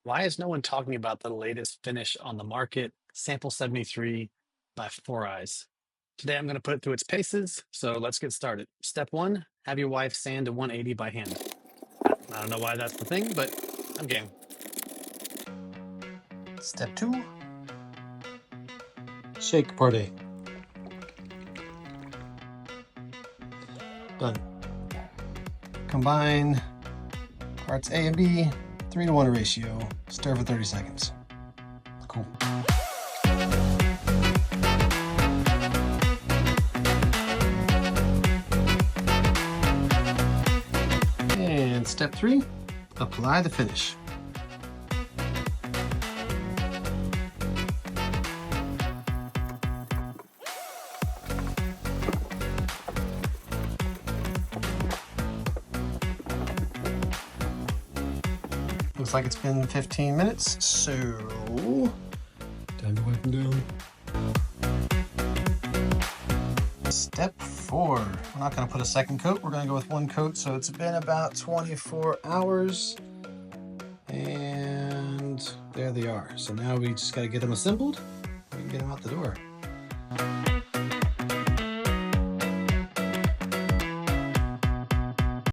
Why is no one talking about the latest finish on the market, Sample 73 by Foureyes? Today I'm going to put it through its paces, so let's get started. Step one, have your wife sand to 180 by hand. I don't know why that's the thing, but I'm game. Step 2, shake part A. Done. Combine parts A and B, 3-to-1 ratio. Stir for 30 seconds. Cool. And step 3, apply the finish. Looks like it's been 15 minutes, so time to wipe them down. Step 4, we're not going to put a second coat, we're going to go with one coat, so it's been about 24 hours, and there they are. So now we just got to get them assembled, we can get them out the door.